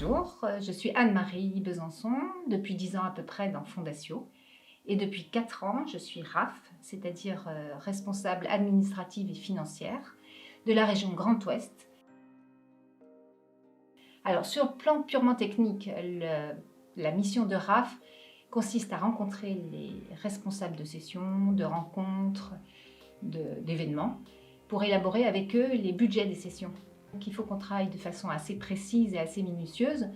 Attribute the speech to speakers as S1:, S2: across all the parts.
S1: Bonjour, je suis Anne-Marie Besançon, depuis 10 ans à peu près dans Fondatio. Et depuis 4 ans, je suis RAF, c'est-à-dire responsable administrative et financière de la région Grand Ouest. Alors sur le plan purement technique, la mission de RAF consiste à rencontrer les responsables de sessions, de rencontres, d'événements, pour élaborer avec eux les budgets des sessions. Donc il faut qu'on travaille de façon assez précise et assez minutieuse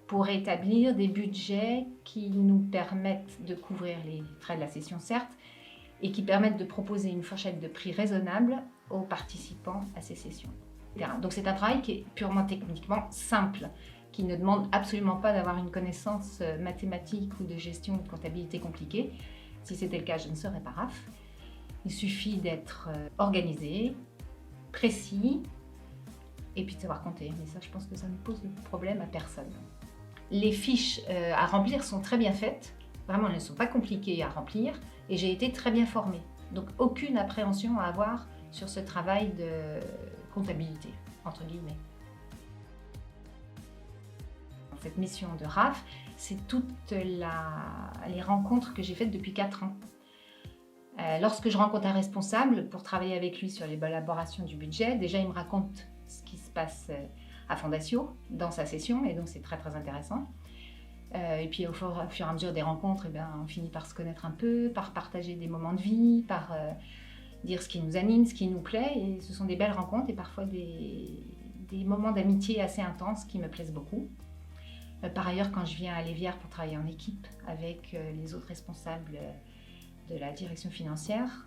S1: pour établir des budgets qui nous permettent de couvrir les frais de la session, certes, et qui permettent de proposer une fourchette de prix raisonnable aux participants à ces sessions. Donc c'est un travail qui est purement techniquement simple, qui ne demande absolument pas d'avoir une connaissance mathématique ou de gestion ou de comptabilité compliquée. Si c'était le cas, je ne serais pas RAF. Il suffit d'être organisé, précis, et puis de savoir compter. Mais ça, je pense que ça ne pose de problème à personne. Les fiches à remplir sont très bien faites. Vraiment, elles ne sont pas compliquées à remplir. Et j'ai été très bien formée. Donc, aucune appréhension à avoir sur ce travail de comptabilité, entre guillemets. Cette mission de RAF, c'est toutes les rencontres que j'ai faites depuis 4 ans. Lorsque je rencontre un responsable pour travailler avec lui sur l'élaboration du budget, déjà il me raconte ce qui se passe à Fondatio dans sa session, et donc c'est très très intéressant. Et puis au fur et à mesure des rencontres, on finit par se connaître un peu, par partager des moments de vie, par dire ce qui nous anime, ce qui nous plaît, et ce sont des belles rencontres et parfois des moments d'amitié assez intenses qui me plaisent beaucoup. Par ailleurs, quand je viens à Lévières pour travailler en équipe avec les autres responsables de la direction financière,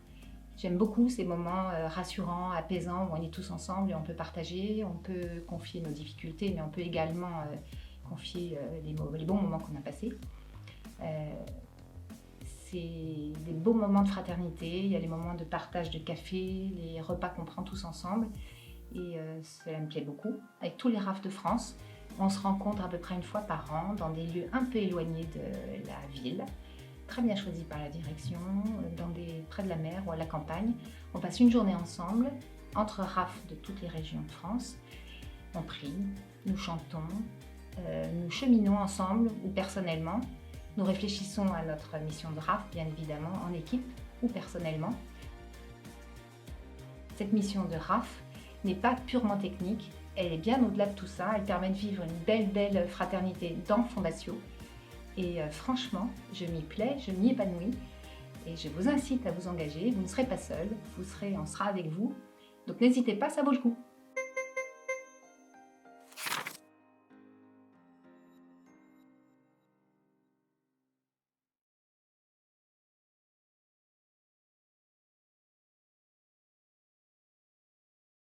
S1: j'aime beaucoup ces moments rassurants, apaisants, où on est tous ensemble et on peut partager, on peut confier nos difficultés, mais on peut également confier les bons moments qu'on a passés. C'est des beaux moments de fraternité, il y a les moments de partage de café, les repas qu'on prend tous ensemble, et cela me plaît beaucoup. Avec tous les RAF de France, on se rencontre à peu près une fois par an dans des lieux un peu éloignés de la ville, très bien choisis par la direction, près de la mer ou à la campagne. On passe une journée ensemble, entre RAF de toutes les régions de France. On prie, nous chantons, nous cheminons ensemble ou personnellement. Nous réfléchissons à notre mission de RAF, bien évidemment, en équipe ou personnellement. Cette mission de RAF n'est pas purement technique, elle est bien au-delà de tout ça. Elle permet de vivre une belle fraternité dans Fondatio. Et franchement, je m'y plais, je m'y épanouis, et je vous incite à vous engager. Vous ne serez pas seul, on sera avec vous. Donc n'hésitez pas, ça vaut le coup.